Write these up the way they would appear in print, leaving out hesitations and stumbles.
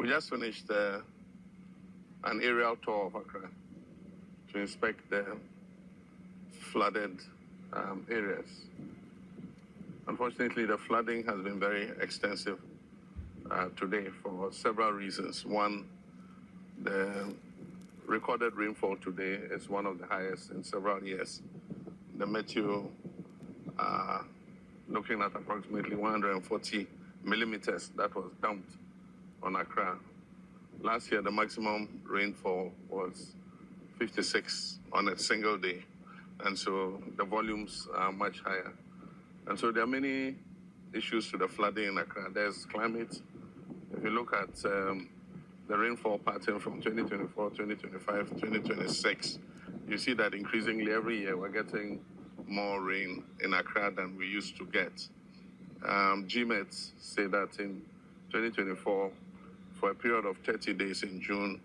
We just finished an aerial tour of Accra to inspect the flooded areas. Unfortunately, the flooding has been very extensive today for several reasons. One, the recorded rainfall today is one of the highest in several years. The Meteo looking at approximately 140 millimeters that was dumped on Accra. Last year, the maximum rainfall was 56 on a single day. And so the volumes are much higher. And so there are many issues to the flooding in Accra. There's climate. If you look at the rainfall pattern from 2024, 2025, 2026, you see that increasingly every year we're getting more rain in Accra than we used to get. GMETs say that in 2024, for a period of 30 days in June,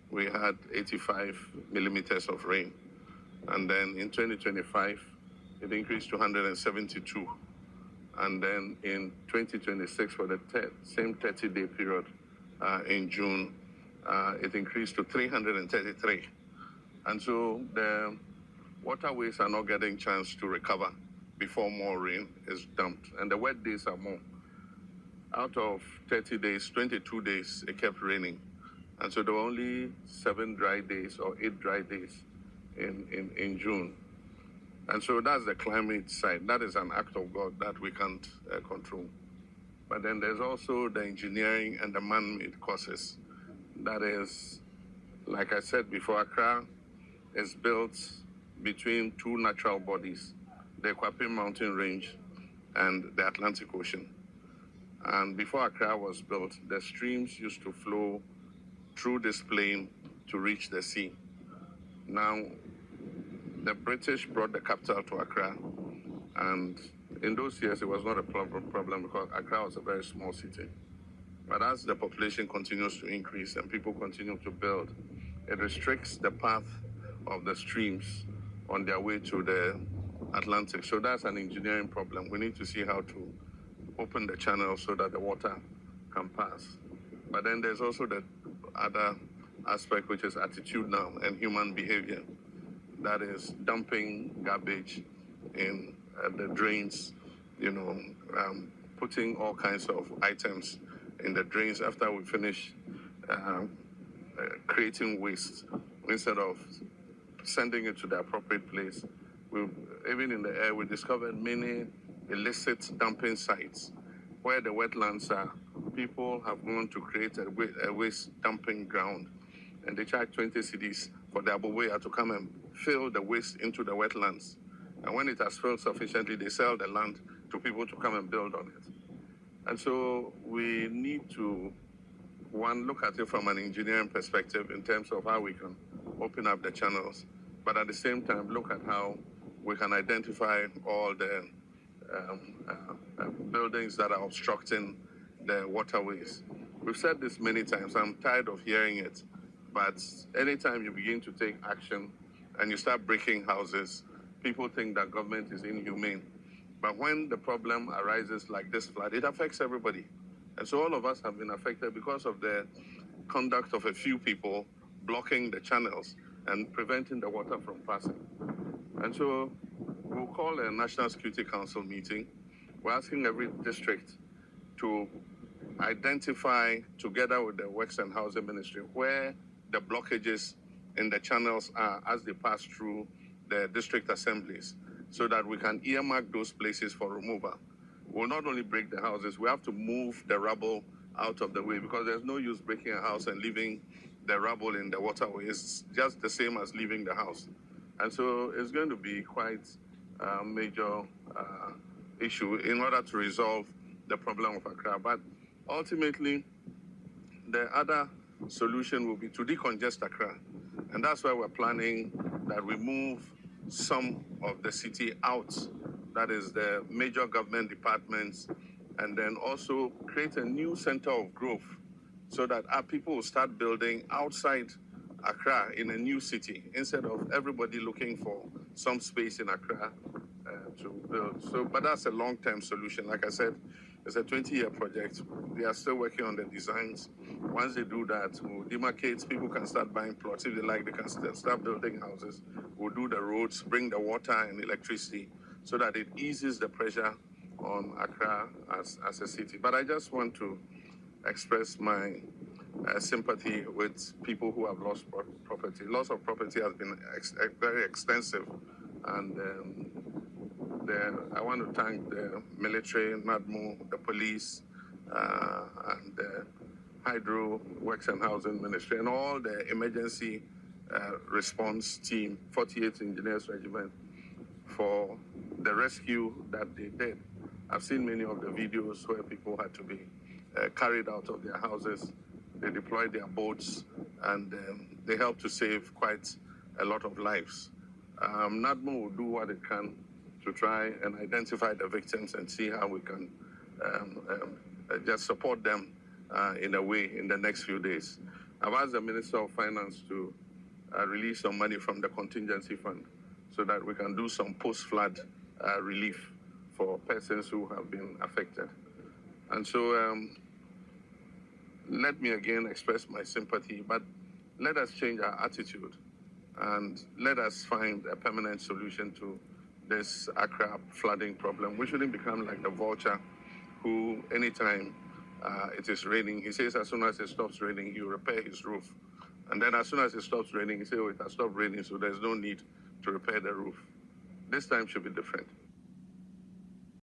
we had 85 millimeters of rain. And then in 2025, it increased to 172. And then in 2026, for the same 30-day period in June, it increased to 333. And so the waterways are not getting a chance to recover before more rain is dumped. And the wet days are more. Out of 30 days, 22 days, it kept raining. And so there were only 7 dry days or 8 dry days in June. And so that's the climate side. That is an act of God that we can't control. But then there's also the engineering and the man-made causes. That is, like I said before, Accra is built between 2 natural bodies, the Kwapim Mountain Range and the Atlantic Ocean. And before Accra was built, the streams used to flow through this plain to reach the sea. Now, the British brought the capital to Accra, and in those years, it was not a problem because Accra was a very small city. But as the population continues to increase and people continue to build, it restricts the path of the streams on their way to the Atlantic. So that's an engineering problem. We need to see how to open the channel so that the water can pass. But then there's also the other aspect, which is attitudinal and human behavior. That is dumping garbage in the drains, putting all kinds of items in the drains after we finish creating waste. Instead of sending it to the appropriate place, even in the air, we discovered many illicit dumping sites where the wetlands are. People have gone to create a waste dumping ground, and they charge 20 cedis for the aboboya to come and fill the waste into the wetlands. And when it has filled sufficiently, they sell the land to people to come and build on it. And so we need to, one, look at it from an engineering perspective in terms of how we can open up the channels, but at the same time, look at how we can identify all the buildings that are obstructing the waterways. We've said this many times. I'm tired of hearing it. But anytime you begin to take action and you start breaking houses, people think that government is inhumane. But when the problem arises like this flood, it affects everybody. And so all of us have been affected because of the conduct of a few people blocking the channels and preventing the water from passing. And so we'll call a National Security Council meeting. We're asking every district to identify, together with the Works and Housing Ministry, where the blockages in the channels are as they pass through the district assemblies, so that we can earmark those places for removal. We'll not only break the houses, we have to move the rubble out of the way, because there's no use breaking a house and leaving the rubble in the waterway. It's just the same as leaving the house. And so it's going to be quite a major issue in order to resolve the problem of Accra. But ultimately, the other solution will be to decongest Accra. And that's why we're planning that we move some of the city out, that is the major government departments, and then also create a new center of growth so that our people will start building outside Accra in a new city instead of everybody looking for some space in Accra to build. So, but that's a long-term solution. Like I said, it's a 20-year project. We are still working on the designs, Once they do that, we'll demarcate, people can start buying plots. If they like, they can start building houses. We'll do the roads, bring the water and electricity so that it eases the pressure on Accra as a city. But I just want to express my sympathy with people who have lost property. Loss of property has been very extensive, and I want to thank the military, NADMO, the police, and the Hydro Works and Housing Ministry, and all the emergency response team, 48th Engineers Regiment, for the rescue that they did. I've seen many of the videos where people had to be carried out of their houses. They deployed their boats, and they helped to save quite a lot of lives. NADMO will do what it can to try and identify the victims and see how we can just support them in a way in the next few days. I've asked the Minister of Finance to release some money from the contingency fund so that we can do some post-flood relief for persons who have been affected. And so let me again express my sympathy, but let us change our attitude and let us find a permanent solution to this Accra flooding problem. We shouldn't become like the vulture who, anytime it is raining, he says as soon as it stops raining, he'll repair his roof. And then as soon as it stops raining, he says, oh, it has stopped raining, so there's no need to repair the roof. This time should be different.